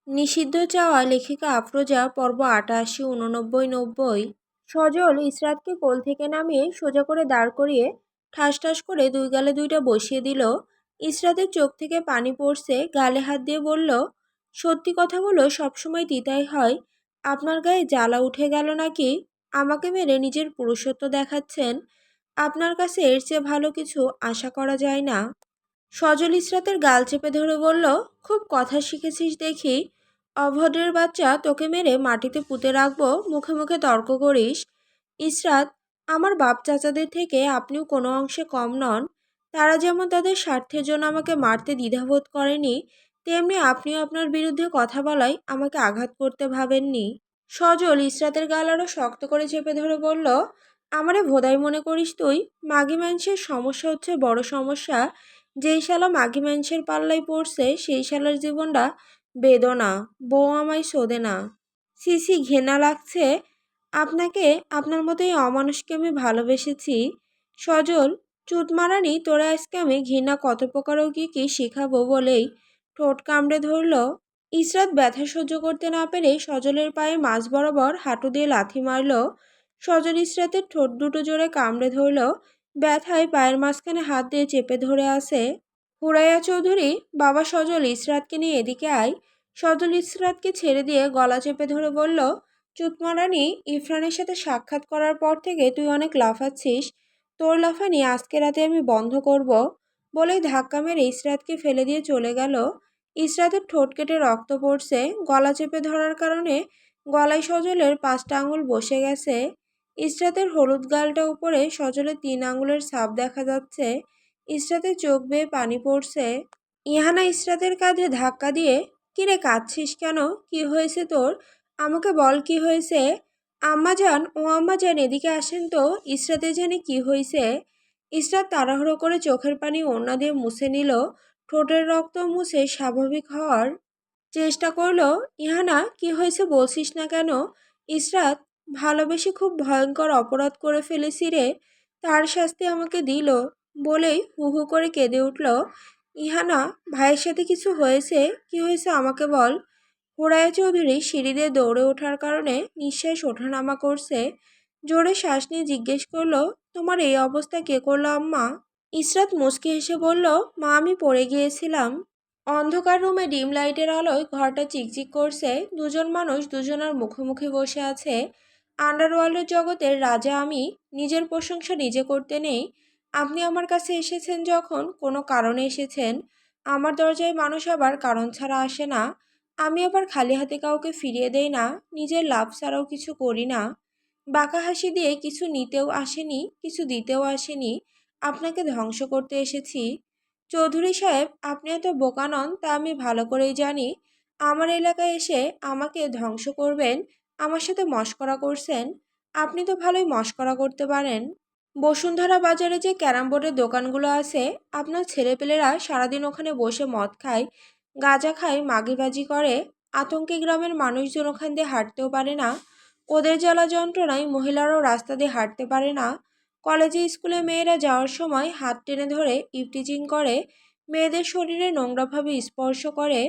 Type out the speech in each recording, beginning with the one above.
নিষিদ্ধ চাওয়া লেখিকা আফরোজা পর্ব ৮৮, ৮৯, ৯০। সজল ইসরাতকে কোল থেকে নামিয়ে সোজা করে দাঁড় করিয়ে ঠাস ঠাস করে দুই গালে দুইটা বসিয়ে দিল। ইসরাতের চোখ থেকে পানি পড়ছে, গালে হাত দিয়ে বলল, সত্যি কথাগুলো সবসময় তিতাই হয়? আপনার গায়ে জ্বালা উঠে গেল নাকি? আমাকে মেরে নিজের পুরুষত্ব দেখাচ্ছেন? আপনার কাছে এর চেয়ে ভালো কিছু আশা করা যায় না। সজল ইসরাতের গাল চেপে ধরে বলল, খুব কথা শিখেছিস দেখি। অভদ্রের বাচ্চা, তোকে মেরে মাটিতে পুঁতে রাখবো, মুখে মুখে তর্ক করিস? ইসরাত, আমার বাপ চাচাদের থেকে আপনিও কোনো অংশে কম নন। তারা যেমন তাদের স্বার্থের জন্য আমাকে মারতে দ্বিধাবোধ করেনি, তেমনি আপনিও আপনার বিরুদ্ধে কথা বলায় আমাকে আঘাত করতে ভাবেননি। সজল ইসরাতের গাল আরো শক্ত করে চেপে ধরে বলল, আমারে ভোদাই মনে করিস তুই? মাগি মানুষের সমস্যা হচ্ছে বড় সমস্যা। যেই শালা মাগি মানুষের পাল্লায় পড়ছে সেই শালার জীবনটা বেদনা। বউ আমায় শোধে না। সিসি, ঘেনা লাগছে। আপনাকে, আপনার মতোই অমানুষকে আমি ভালোবেসেছি। সজল, চুত মারানি, তোরা আজকে আমি ঘৃণা কত প্রকারও কি শিখাবো বলেই ঠোঁট কামড়ে ধরল। ইসরাত ব্যথা সহ্য করতে না পেরে সজলের পায়ে মাঝ বরাবর হাঁটু দিয়ে লাথি মারল। সজল ইসরাতের ঠোঁট দুটো জোরে কামড়ে ধরল। ব্যথায় পায়ের মাঝখানে হাত দিয়ে চেপে ধরে আছে। হুরাইয়া চৌধুরী, বাবা সজল, ইসরাতকে নিয়ে এদিকে আয়। সজল ইসরাতকে ছেড়ে দিয়ে গলা চেপে ধরে বলল, চুতমারানি, ইরফানের সাথে সাক্ষাৎ করার পর থেকে তুই অনেক লাফাচ্ছিস। তোর লাফানি আজকে রাতে আমি বন্ধ করব। বলেই ধাক্কা মেরে ইসরাতকে ফেলে দিয়ে চলে গেল। ইসরাতের ঠোঁট কেটে রক্ত পড়ছে। গলা চেপে ধরার কারণে গলায় সজলের 5টা আঙুল বসে গেছে। ইসরাতের হলুদ গালটা উপরে সজলের 3 আঙুলের ছাপ দেখা যাচ্ছে। ইসরাতের চোখ বেয়ে পানি পড়ছে। ইহানা ইসরাতের কাঁধে ধাক্কা দিয়ে, কিরে কাঁদছিস কেন? কি হয়েছে তোর? আমাকে বল কি হয়েছে? আম্মাজান, ও আম্মাজান, এদিকে আসেন তো, ইসরাতের জানি কি হয়েছে। ইসরাত তাড়াহুড়ো করে চোখের পানি ওড়না দিয়ে মুছে নিল। ঠোঁটের রক্ত মুছে স্বাভাবিক হওয়ার চেষ্টা করলো। ইহানা, কি হয়েছে বলছিস না কেন? ইসরাত, ভালোবেসে খুব ভয়ঙ্কর অপরাধ করে ফেলেছি রে, তার শাস্তি আমাকে দিল। বলেই হু হু করে কেঁদে উঠল। ইহানা, ভাইয়ের সাথে কিছু হয়েছে? কি হয়েছে আমাকে বল। হুরাইয়া চৌধুরী সিঁড়ি দিয়ে দৌড়ে ওঠার কারণে নিঃশ্বাস ওঠানামা করছে। জোরে শ্বাস নিয়ে জিজ্ঞেস করলো, তোমার এই অবস্থা কে করলো আম্মা? ইসরাত মুচকি হেসে বলল, মা, আমি পড়ে গিয়েছিলাম। অন্ধকার রুমে ডিম লাইটের আলোয় ঘরটা চিকচিক করছে। দুজন মানুষ দুজনের মুখোমুখি বসে আছে। আন্ডারওয়ার্ল্ডের জগতের রাজা আমি। নিজের প্রশংসা নিজে করতে নেই। আপনি আমার কাছে এসেছেন যখন কোনো কারণে এসেছেন। আমার দরজায় মানুষ আবার কারণ ছাড়া আসে না। আমি আবার খালি হাতে কাউকে ফিরিয়ে দেই না। নিজের লাভ ছাড়াও কিছু করি না। বাঁকা হাসি দিয়ে কিছু নিতেও আসেনি, কিছু দিতেও আসেনি। আপনাকে ধ্বংস করতে এসেছি। চৌধুরী সাহেব, আপনি এত বোকা নন তা আমি ভালো করেই জানি। আমার এলাকায় এসে আমাকে ধ্বংস করবেন? আমার সাথে মশকরা করছেন? আপনি তো ভালোই মশকরা করতে পারেন। বসুন্ধরা বাজারে যে ক্যারাম বোর্ডের দোকানগুলো আছে, আপনার ছেলেপেলেরা সারাদিন ওখানে বসে মদ খায়, গাঁজা খায়, মাগিবাজি করে। আতঙ্কে গ্রামের মানুষজন ওখান দিয়ে হাঁটতেও পারে না। ওদের জ্বালা যন্ত্রণায় মহিলারাও রাস্তা দিয়ে হাঁটতে পারে না। কলেজে স্কুলে মেয়েরা যাওয়ার সময় হাত টেনে ধরে ইভটিজিং করে, মেয়েদের শরীরে নোংরাভাবে স্পর্শ করে,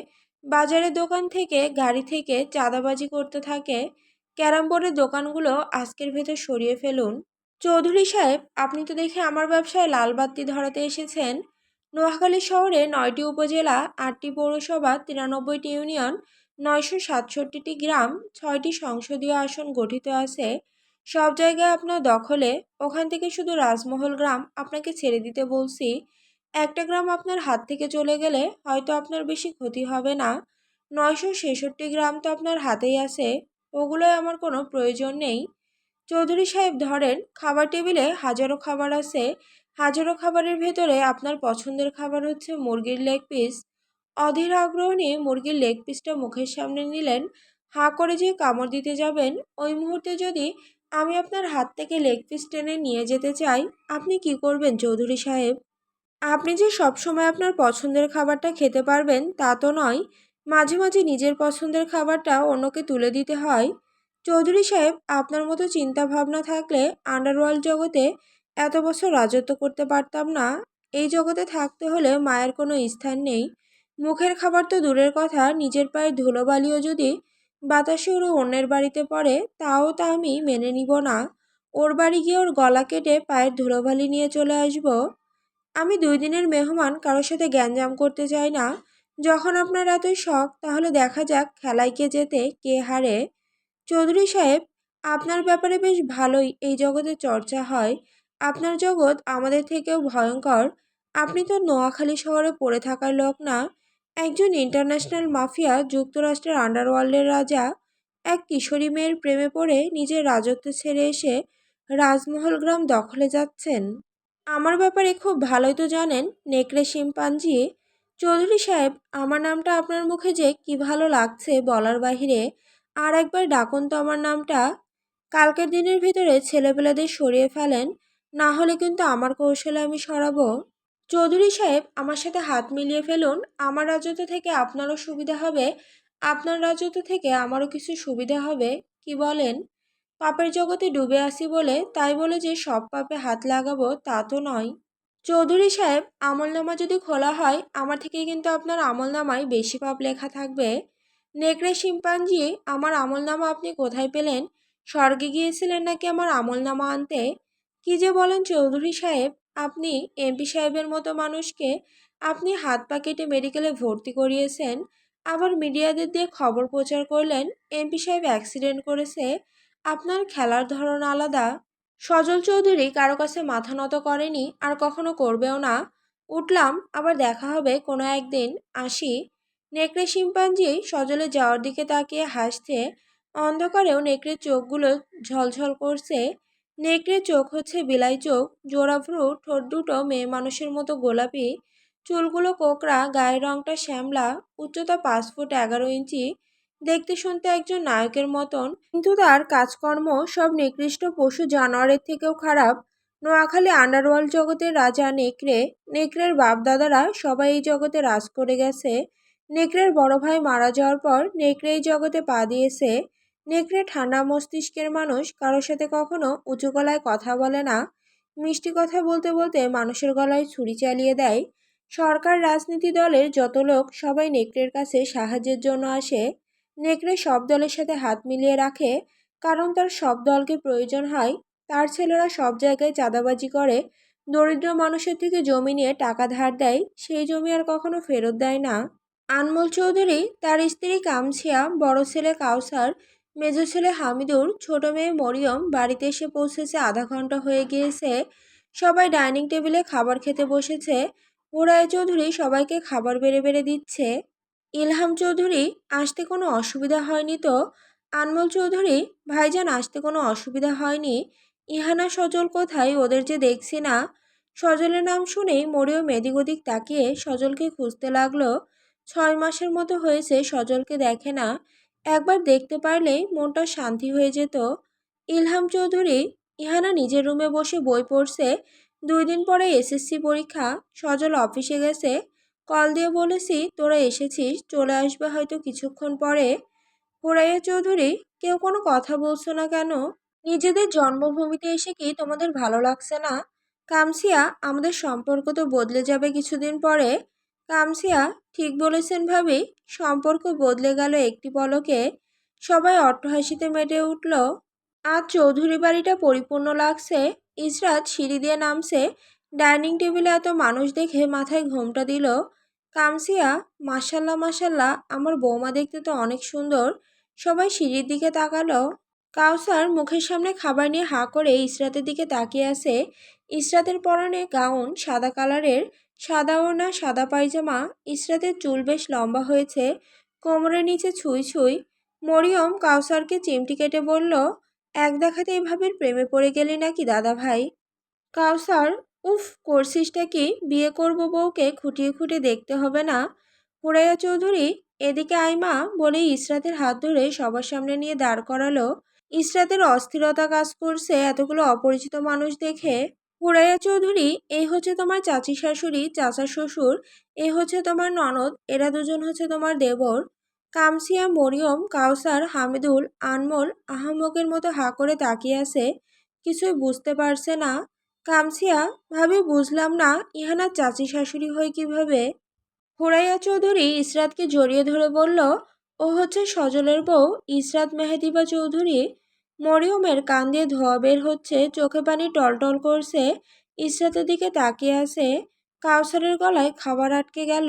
বাজারের দোকান থেকে, গাড়ি থেকে চাঁদাবাজি করতে থাকে। ক্যারাম বোর্ডের দোকানগুলো আজকের ভেতর সরিয়ে ফেলুন। চৌধুরী সাহেব, আপনি তো দেখে আমার ব্যবসায় লাল বাতি ধরাতে এসেছেন। নোয়াখালী শহরে 9টি উপজেলা, 8টি পৌরসভা, 93টি ইউনিয়ন, 967টি গ্রাম, 6টি সংসদীয় আসন গঠিত আছে। সব জায়গায় আপনার দখলে। ওখান থেকে শুধু রাজমহল গ্রাম আপনাকে ছেড়ে দিতে বলছি। একটা গ্রাম আপনার হাত থেকে চলে গেলে হয়তো আপনার বেশি ক্ষতি হবে না। 966 গ্রাম তো আপনার হাতেই আছে, ওগুলোয় আমার কোনো প্রয়োজন নেই। চৌধুরী সাহেব, ধরেন, খাবার টেবিলে হাজারো খাবার আছে। হাজারো খাবারের ভেতরে আপনার পছন্দের খাবার হচ্ছে মুরগির লেগ পিস। অধীর আগ্রহ নিয়ে মুরগির লেগ পিসটা মুখের সামনে নিলেন। হাঁ করে যে কামড় দিতে যাবেন, ওই মুহূর্তে যদি আমি আপনার হাত থেকে লেগ পিস টেনে নিয়ে যেতে চাই, আপনি কি করবেন চৌধুরী সাহেব? আপনি যে সবসময় আপনার পছন্দের খাবারটা খেতে পারবেন তা তো নয়। মাঝে মাঝে নিজের পছন্দের খাবারটা অন্যকে তুলে দিতে হয়। চৌধুরী সাহেব, আপনার মতো চিন্তা ভাবনা থাকলে আন্ডারওয়ার্ল্ড জগতে এত বছর রাজত্ব করতে পারতাম না। এই জগতে থাকতে হলে মায়ের কোনো স্থান নেই। মুখের খাবার তো দূরের কথা, নিজের পায়ের ধুলোবালিও যদি বাতাসে উড়ে অন্যের বাড়িতে পড়ে তাও তা আমি মেনে নিব না। ওর বাড়ি গিয়ে ওর গলা কেটে পায়ের ধুলোবালি নিয়ে চলে আসব। আমি 2 দিনের মেহমান, কারোর সাথে গ্যাঞ্জাম করতে চাই না। যখন আপনার এতই শখ তাহলে দেখা যাক খেলায় কে জেতে কে হারে। চৌধুরী সাহেব, আপনার ব্যাপারে বেশ ভালোই এই জগতে চর্চা হয়। আপনার জগৎ আমাদের থেকেও ভয়ঙ্কর। আপনি তো নোয়াখালী শহরে পড়ে থাকার লোক না, একজন ইন্টারন্যাশনাল মাফিয়া, যুক্তরাষ্ট্রের আন্ডারওয়ার্ল্ডের রাজা। এক কিশোরী মেয়ের প্রেমে পড়ে নিজের রাজত্ব ছেড়ে এসে রাজমহল গ্রাম দখলে যাচ্ছেন। আমার ব্যাপারে খুব ভালোই তো জানেন, নেকড়ে শিম্পাঞ্জি। চৌধুরী সাহেব, আমার নামটা আপনার মুখে যে কি ভালো লাগছে বলার বাহিরে। আর একবার ডাকুন তো আমার নামটা। কালকের দিনের ভিতরে ছেলেপেলেদের সরিয়ে ফেলেন, না হলে কিন্তু আমার কৌশলে আমি সরাবো। চৌধুরী সাহেব, আমার সাথে হাত মিলিয়ে ফেলুন। আমার রাজত্ব থেকে আপনারও সুবিধা হবে, আপনার রাজত্ব থেকে আমারও কিছু সুবিধা হবে। কি বলেন? পাপের জগতে ডুবে আসি বলে তাই বলে যে সব পাপে হাত লাগাবো তা তো নয়। চৌধুরী সাহেব, আমলনামা যদি খোলা হয় আমার থেকে কিন্তু আপনার আমলনামায় বেশি পাপ লেখা থাকবে। নেকড়ে শিম্পাঞ্জি, আমার আমলনামা আপনি কোথায় পেলেন? স্বর্গে গিয়েছিলেন নাকি আমার আমলনামা আনতে? কি যে বলেন চৌধুরী সাহেব, আপনি এমপি সাহেবের মতো মানুষকে আপনি হাত পা কেটে মেডিকেলে ভর্তি করিয়েছেন, আবার মিডিয়াদের দিয়ে খবর প্রচার করলেন এমপি সাহেব অ্যাক্সিডেন্ট করেছে। আপনার খেলার ধরন আলাদা। সজল চৌধুরী কারো কাছে মাথা নত করেনি, আর কখনো করবেও না। উঠলাম, আবার দেখা হবে কোনো একদিন, আসি। নেকড়ে শিম্পাঞ্জি সজলে যাওয়ার দিকে তাকিয়ে হাসছে। অন্ধকারেও নেকড়ের চোখগুলো ঝলঝল করছে। নেকড়ের চোখ হচ্ছে বিলাই চোখ, জোড়া ভ্রু, ঠোঁট দুটো মেয়ে মানুষের মতো গোলাপি, চুলগুলো কোকড়া, গায়ের রংটা শ্যামলা, উচ্চতা 5 ফুট 11 ইঞ্চি, দেখতে শুনতে একজন নায়কের মতন, কিন্তু তার কাজকর্ম সব নিকৃষ্ট পশু জানোয়ারের থেকেও খারাপ। নোয়াখালী আন্ডারওয়ার্ল্ড জগতের রাজা নেকড়ে। নেকড়ের বাপ দাদারা সবাই এই জগতে রাজ করে গেছে। নেকড়ের বড় ভাই মারা যাওয়ার পর নেকড়ে এই জগতে পা দিয়েছে। নেকড়ে ঠান্ডা মস্তিষ্কের মানুষ, কারোর সাথে কখনো উঁচু গলায় কথা বলে না। মিষ্টি কথা বলতে বলতে মানুষের গলায় ছুরি চালিয়ে দেয়। সরকার, রাজনীতি দলের যত লোক সবাই নেকড়ের কাছে সাহায্যের জন্য আসে। নেকড়ে সব দলের সাথে হাত মিলিয়ে রাখে, কারণ তার সব দলকে প্রয়োজন হয়। তার ছেলেরা সব জায়গায় চাঁদাবাজি করে, দরিদ্র মানুষের থেকে জমি নিয়ে টাকা ধার দেয়, সেই জমি আর কখনো ফেরত দেয় না। আনমোল চৌধুরী, তার স্ত্রী কামছিয়া, বড় ছেলে কাউসার, মেজ ছেলে হামিদুর, ছোট মেয়ে মরিয়ম বাড়িতে এসে পৌঁছেছে 1/2 ঘন্টা হয়ে গিয়েছে। সবাই ডাইনিং টেবিলে খাবার খেতে বসেছে। হুরায় চৌধুরী সবাইকে খাবার বেড়ে বেড়ে দিচ্ছে। ইলহাম চৌধুরী, আসতে কোনো অসুবিধা হয়নি তো? আনমোল চৌধুরী, ভাইজান আসতে কোনো অসুবিধা হয়নি। ইহানা সজল কোথায়, ওদের যে দেখছি না। সজলের নাম শুনেই মরিয়ম এদিক ওদিক তাকিয়ে সজলকে খুঁজতে লাগলো। 6 মাসের মতো হয়েছে সজলকে দেখে না, একবার দেখতে পারলেই মনটা শান্তি হয়ে যেত। ইলহাম চৌধুরী, ইহানা নিজের রুমে বসে বই পড়ছে। 2 দিন পরে এসএসসি পরীক্ষা। সজল অফিসে গেছে, কল দিয়ে বলেছি তোরা এসেছিস, চলে আসবে হয়তো কিছুক্ষণ পরে। হুরাইয়া চৌধুরী, কেউ কোনো কথা বলছো না কেন? নিজেদের জন্মভূমিতে এসে কি তোমাদের ভালো লাগছে না? কামসিয়া, আমাদের সম্পর্ক তো বদলে যাবে কিছুদিন পরে। কামসিয়া, ঠিক বলেছেন ভাবি, সম্পর্ক বদলে গেল একটি পলকে। সবাই অট্টহাসিতে মেতে উঠল। আজ চৌধুরী বাড়িটা পরিপূর্ণ লাগছে। ইসরাত সিঁড়ি দিয়ে নামছে, ডাইনিং টেবিলে এত মানুষ দেখে মাথায় ঘোমটা দিল। কামসিয়া, মাশাল্লাহ মাশাল্লাহ, আমার বৌমা দেখতে তো অনেক সুন্দর। সবাই সিঁড়ির দিকে তাকালো। কাউসার মুখের সামনে খাবার নিয়ে হাঁ করে ইসরাতের দিকে তাকিয়ে আছে। ইসরাতের পরনে গাউন সাদা কালারের, সাদা ওড়না, সাদা পায়জামা। ইসরাতের চুল বেশ লম্বা হয়েছে, কোমরের নিচে ছুঁই ছুঁই। মরিয়ম কাউসারকে চিমটি কেটে বলল, এক দেখাতেই ভাবির প্রেমে পড়ে গেলি নাকি দাদা ভাই? কাউসার, উফ, করছিসটা কি? বিয়ে করব বউকে খুঁটিয়ে খুঁটিয়ে দেখতে হবে না? হুরাইয়া চৌধুরী, এদিকে আইমা বলে ইসরাতের হাত ধরে সবার সামনে নিয়ে দাঁড় করালো। ইসরাতের অস্থিরতা কাজ করছে এতগুলো অপরিচিত মানুষ দেখে। হুরাইয়া চৌধুরী, এই হচ্ছে তোমার চাচি শাশুড়ি, চাচা শ্বশুর, এই হচ্ছে তোমার ননদ, এরা দুজন হচ্ছে তোমার দেবর। কামসিয়া, মরিয়ম, কাউসার, হামিদুল, আনমোল আহাম্মকের মতো হাঁ করে তাকিয়ে আছে, কিছুই বুঝতে পারছে না। কামসিয়া, ভাবি বুঝলাম না, ইহানার চাচি শাশুড়ি হয় কিভাবে? হুরাইয়া চৌধুরী ইসরাতকে জড়িয়ে ধরে বলল, ও হচ্ছে সজলের বউ ইসরাত মেহেদিবা চৌধুরী। মরিয়মের কান দিয়ে ধোয়া বের হচ্ছে, চোখে পানি টলটল করছে, ইসরাতের দিকে তাকিয়ে আছে। কাউসারের গলায় খাবার আটকে গেল।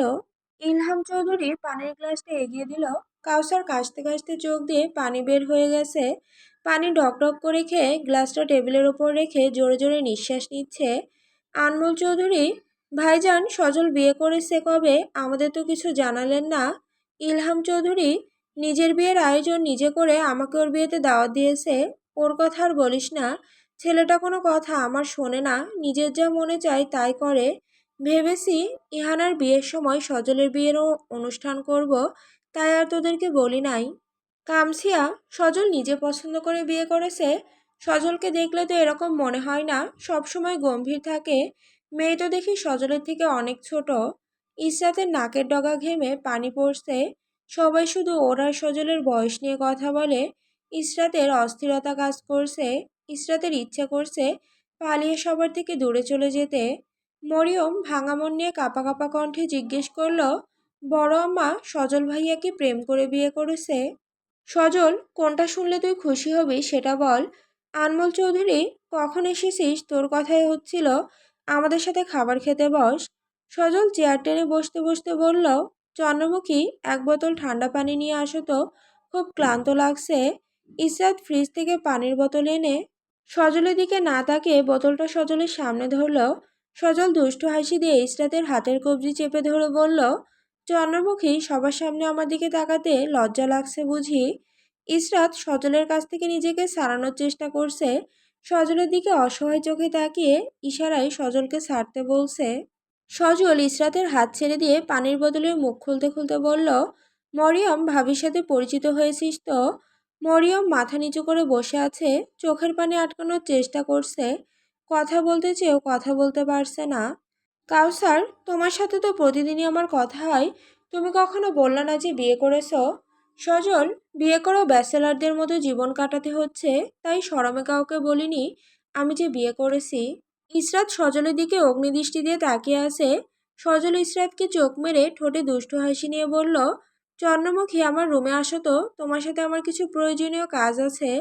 ইলহাম চৌধুরী পানির গ্লাসটা এগিয়ে দিল। কাউসার কাশতে কাশতে চোখ দিয়ে পানি বের হয়ে গেছে। পানি ডকডক করে খেয়ে গ্লাসটা টেবিলের ওপর রেখে জোরে জোরে নিঃশ্বাস নিচ্ছে। আনমোল চৌধুরী, ভাইজান সজল বিয়ে করেছে কবে? আমাদের তো কিছু জানালেন না। ইলহাম চৌধুরী, নিজের বিয়ের আয়োজন নিজে করে আমাকে ওর বিয়েতে দাওয়াত দিয়েছে। ওর কথা আর বলিস না, ছেলেটা কোনো কথা আমার শোনে না, নিজের যা মনে চায় তাই করে। ভেবেছি ইহানার বিয়ের সময় সজলের বিয়েরও অনুষ্ঠান করব, তাই আর তোদেরকে বলি নাই। কামসিয়া, সজল নিজে পছন্দ করে বিয়ে করেছে। সজলকে দেখলে তো এরকম মনে হয় না, সবসময় গম্ভীর থাকে। মেয়ে তো দেখি সজলের থেকে অনেক ছোট। ইসরাতের নাকের ডগা ঘেমে পানি পড়ছে। সবাই শুধু ওর আর সজলের বয়স নিয়ে কথা বলে। ইসরাতের অস্থিরতা কাজ করছে। ইসরাতের ইচ্ছে করছে পালিয়ে সবার থেকে দূরে চলে যেতে। মরিয়ম ভাঙা মন নিয়ে কাঁপা কাঁপা কণ্ঠে জিজ্ঞেস করল, বড় আম্মা, সজল ভাইয়া কি প্রেম করে বিয়ে করেছে? সজল, কোনটা শুনলে তুই খুশি হবি সেটা বল। আনমোল চৌধুরী, কখন এসেছিস? তোর কথাই হচ্ছিল আমাদের সাথে খাবার খেতে বস। সজল চেয়ার টেনে বসতে বসতে বলল, চন্দ্রমুখী, এক বোতল ঠান্ডা পানি নিয়ে আসো তো, খুব ক্লান্ত লাগছে। ইসরাত ফ্রিজ থেকে পানির বোতল এনে সজলের দিকে না তাকিয়ে বোতলটা সজলের সামনে ধরল। সজল দুষ্টু হাসি দিয়ে ইসরাতের হাতের কবজি চেপে ধরে বলল, চন্দ্রমুখী, সবার সামনে আমার দিকে তাকাতে লজ্জা লাগছে বুঝি? ইসরাত সজলের কাছ থেকে নিজেকে সারানোর চেষ্টা করছে। সজলের দিকে অসহায় চোখে তাকিয়ে ইশারায় সজলকে ছাড়তে বলছে। সজল ইসরাতের হাত ছেড়ে দিয়ে পানির বোতলের মুখ খুলতে খুলতে বলল, মরিয়ম ভাবির সাথে পরিচিত হয়েছিস তো? মরিয়ম মাথা নিচু করে বসে আছে, চোখের পানি আটকানোর চেষ্টা করছে। কথা বলতে চেয়েও কথা বলতে পারছে না। কাউসার, তোমার সাথে তো প্রতিদিনই আমার কথা হয়, তুমি কখনো বললে না যে বিয়ে করেছো। সজল, বিয়ে করেও ব্যাচেলারদের মতো জীবন কাটাতে হচ্ছে, তাই শরমে কাউকে বলিনি আমি যে বিয়ে করেছি। ইসরাত সজলের দিকে অগ্নিদৃষ্টি দিয়ে তাকিয়ে আছে। সজল ইসরাতকে চোখ মেরে ঠোঁটে দুষ্টু হাসি নিয়ে বলল, চন্দ্রমুখী, আমার রুমে আসো তো, তোমার সাথে আমার কিছু প্রয়োজনীয় কাজ আছে।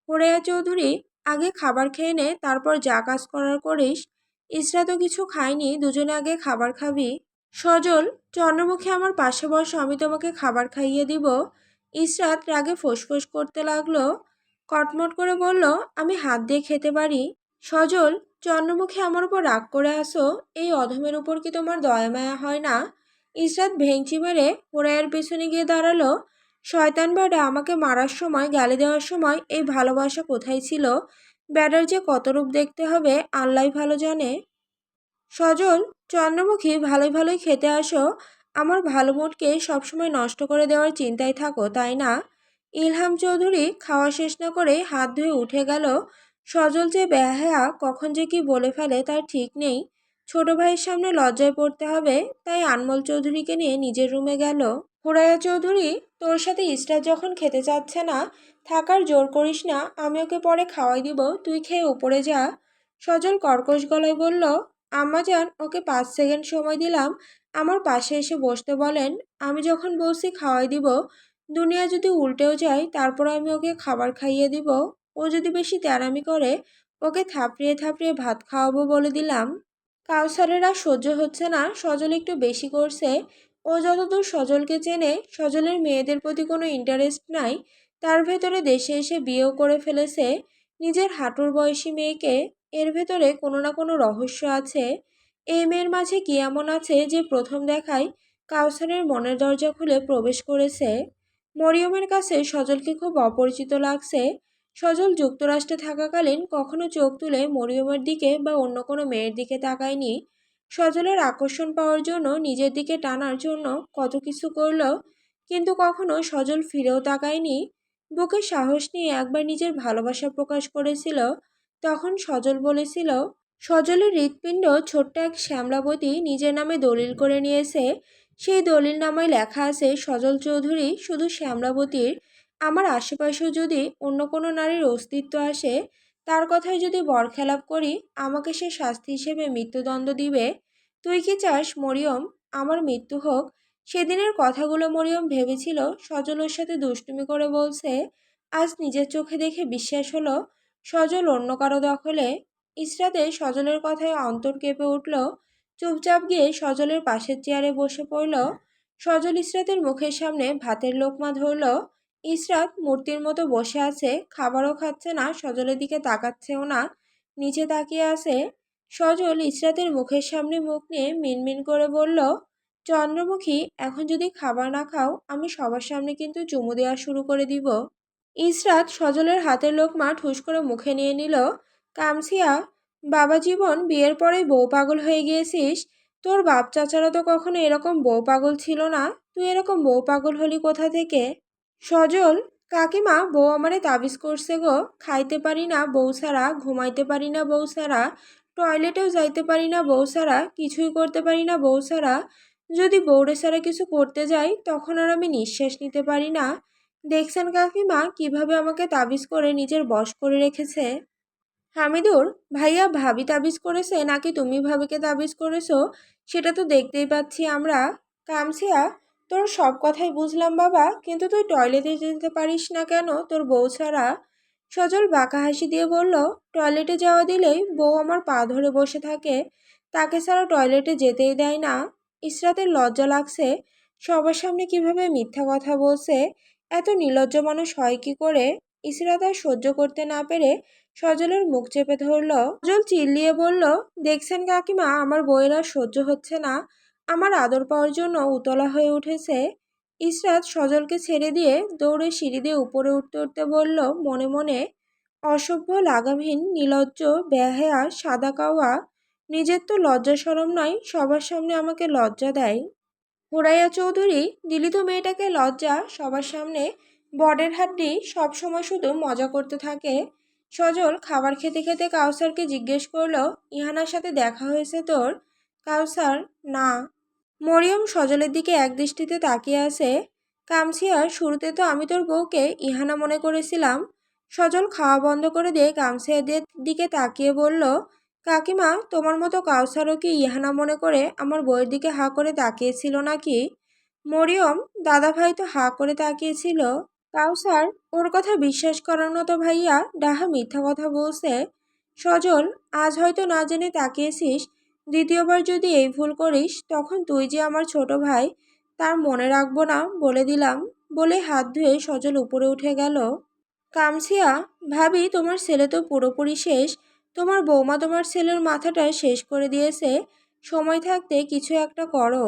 হুরাইয়া চৌধুরী, আগে খাবার খেয়ে নে, তারপর যা কাজ করার করিস। ইসরাতও কিছু খায়নি, দুজনে আগে খাবার খাবি। সজল, চন্দ্রমুখী, আমার পাশে বসো, আমি তোমাকে খাবার খাইয়ে দিব। ইসরাত রাগে ফোঁসফোঁস করতে লাগলো। কটমট করে বলল, আমি হাত দিয়ে খেতে পারি। সজল, চন্দ্রমুখী, আমার উপর রাগ করে আসো, এই অধমের উপর কি তোমার দয়া মায়া হয় না? ইসরাত ভেঙচি মেরে হুরাইয়ার পেছনে গিয়ে দাঁড়ালো। শয়তান বেটা, আমাকে মারার সময়, গালি দেওয়ার সময় এই ভালোবাসা কোথায় ছিল? বেটার যে কত রূপ দেখতে হবে আল্লাহই ভালো জানে। সজল, চন্দ্রমুখী, ভালোই ভালোই খেতে আসো, আমার ভালো মুডকে সবসময় নষ্ট করে দেওয়ার চিন্তায় থাকো তাই না? ইলহাম চৌধুরী খাওয়া শেষ না করে হাত ধুয়ে উঠে গেল। সজল যে বেহায়া, কখন যে কি বলে ফেলে তার ঠিক নেই। ছোট ভাইয়ের সামনে লজ্জায় পড়তে হবে, তাই আনমোল চৌধুরীকে নিয়ে নিজের রুমে গেল। হুরাইয়া চৌধুরী, তোর সাথে ইস্টার যখন খেতে চাচ্ছে না, থাকার জোর করিস না, আমি ওকে পরে খাওয়াই দিব, তুই খেয়ে উপরে যা। সজল কর্কশ গলায় বলল, আম্মাজান, ওকে 5 সেকেন্ড সময় দিলাম, আমার পাশে এসে বসতে বলেন। আমি যখন বলছি খাওয়াই দিব, দুনিয়া যদি উল্টেও যায় তারপর আমি ওকে খাবার খাইয়ে দিব। ও যদি বেশি তেড়ামি করে, ওকে থাপড়িয়ে থাপড়িয়ে ভাত খাওয়াবো বলে দিলাম। কাউসারের আর সহ্য হচ্ছে না, সজল একটু বেশি করছে। ও যতদূর সজলকে চেনে, সজলের মেয়েদের প্রতি কোনো ইন্টারেস্ট নাই। তার ভেতরে দেশে এসে বিয়েও করে ফেলেছে নিজের হাঁটুর বয়সী মেয়েকে। এর ভেতরে কোনো না কোনো রহস্য আছে। এই মেয়ের মাঝে কি এমন আছে যে প্রথম দেখায় কাউসারের মনের দরজা খুলে প্রবেশ করেছে? মরিয়মের কাছে সজলকে খুব অপরিচিত লাগছে। সজল যুক্তরাষ্ট্রে থাকাকালীন কখনো চোখ তুলে মরিয়মের দিকে বা অন্য কোনো মেয়ের দিকে তাকায়নি। সজলের আকর্ষণ পাওয়ার জন্য, নিজের দিকে টানার জন্য কত কিছু করল, কিন্তু কখনো সজল ফিরেও তাকায়নি। বুকে সাহস নিয়ে একবার নিজের ভালোবাসা প্রকাশ করেছিল। তখন সজল বলেছিল, সজলের হৃৎপিণ্ড ছোট্ট এক শ্যামলাবতী নিজের নামে দলিল করে নিয়েছে। সেই দলিল নামায় লেখা আছে সজল চৌধুরী শুধু শ্যামলাবতীর। আমার আশেপাশেও যদি অন্য কোনো নারীর অস্তিত্ব আসে, তার কথায় যদি বরখেলাপ করি, আমাকে সে শাস্তি হিসেবে মৃত্যুদণ্ড দিবে। তুই কি চাস মরিয়ম, আমার মৃত্যু হোক। সেদিনের কথাগুলো মরিয়ম ভেবেছিল সজল ওর সাথে দুষ্টুমি করে বলছে। আজ নিজের চোখে দেখে বিশ্বাস হলো সজল অন্য কারো দখলে। ইসরাতে সজলের কথায় অন্তর কেঁপে উঠল। চুপচাপ গিয়ে সজলের পাশের চেয়ারে বসে পড়ল। সজল ইসরাতের মুখের সামনে ভাতের লোকমা ধরল। ইসরাত মূর্তির মতো বসে আছে, খাবারও খাচ্ছে না, সজলের দিকে তাকাচ্ছেও না, নিচে তাকিয়ে আছে। সজল ইসরাতের মুখের সামনে মুখ নিয়ে মিনমিন করে বলল, চন্দ্রমুখী, এখন যদি খাবার না খাও আমি সবার সামনে কিন্তু চুমু দেওয়া শুরু করে দিব। ইসরাত সজলের হাতের লোকমা ঠুস করে মুখে নিয়ে নিল। কামসিয়া, বাবা জীবন, বিয়ের পরেই বউ পাগল হয়ে গিয়েছিস। তোর বাপ চাচারা তো কখনো এরকম বউ পাগল ছিল না। তুই এরকম বউ পাগল হলি কোথা থেকে? সজল, কাকিমা, বউ আমারে তাবিজ করছে গো। খাইতে পারি না বউ ছাড়া, ঘুমাইতে পারি না বউ ছাড়া, টয়লেটেও যাইতে পারি না বউ ছাড়া, কিছুই করতে পারি না বউ ছাড়া। যদি বউরে ছাড়া কিছু করতে যাই তখন আর আমি নিঃশ্বাস নিতে পারি না। দেখছেন কাকিমা কিভাবে আমাকে তাবিজ করে নিজের বশ করে রেখেছে। হামিদুর, ভাইয়া ভাবি তাবিজ করেছে নাকি তুমি ভাবিকে তাবিজ করেছো সেটা তো দেখতেই পাচ্ছি আমরা। কামছিয়া, তোর সব কথাই বুঝলাম বাবা, কিন্তু তুই টয়লেটে যেতে পারিস না কেন তোর বউ ছাড়া? সজল বাঁকা হাসি দিয়ে বলল, টয়লেটে যাওয়া দিলেই বউ আমার পা ধরে বসে থাকে, তাকে ছাড়া টয়লেটে যেতেই দেয় না। ইসরাতের লজ্জা লাগছে, সবার সামনে কিভাবে মিথ্যা কথা বলছে। এত নির্লজ্জ মানুষ হয় কি করে? ইসরাত আর সহ্য করতে না পেরে সজলের মুখ চেপে ধরল। সজল চিল্লিয়ে বলল, দেখছেন কাকিমা, আমার বউয়ের আর সহ্য হচ্ছে না, আমার আদর পাওয়ার জন্য উতলা হয়ে উঠেছে। ইসরাত সজলকে ছেড়ে দিয়ে দৌড়ে সিঁড়ি দিয়ে উপরে উঠতে উঠতে বলল মনে মনে, অসভ্য, লাগামহীন, নির্লজ্জ, বেহায়া, সাদা কাওয়া। নিজের তো লজ্জা শরম নাই, সবার সামনে আমাকে লজ্জা দেয়। হুরাইয়া চৌধুরী, দিলি তো মেয়েটাকে লজ্জা, সবার সামনে বডের হাড্ডি, সব সময় শুধু মজা করতে থাকে। সজল খাবার খেতে খেতে কাউসারকে জিজ্ঞেস করলো, ইহানার সাথে দেখা হয়েছে তোর? কাউসার, না। মরিয়ম সজলের দিকে একদৃষ্টিতে তাকিয়ে আছে। কামসিয়া, শুরুতে তো আমি তোর বউকে ইহানা মনে করেছিলাম। সজল খাওয়া বন্ধ করে দিয়ে কামসিয়ার দিকে তাকিয়ে বলল, কাকিমা, তোমার মতো কাউসারও কি ইহানা মনে করে আমার বউয়ের দিকে হাঁ করে তাকিয়েছিল নাকি? মরিয়ম, দাদাভাই তো হাঁ করে তাকিয়েছিল। কাউসার, ওর কথা বিশ্বাস করার মতো ভাইয়া, ডাহা মিথ্যা কথা বলছে। সজল, আজ হয়তো না জেনে তাকিয়েছিস, দ্বিতীয়বার যদি এই ভুল করিস তখন তুই যে আমার ছোট ভাই তার মনে রাখবো না, বলে দিলাম। বলে হাত ধুয়ে সজল উপরে উঠে গেল। কামসিয়া, ভাবি, তোমার ছেলে তো পুরোপুরি শেষ। তোমার বৌমা তোমার ছেলের মাথাটা শেষ করে দিয়েছে। সময় থাকতে কিছু একটা করো।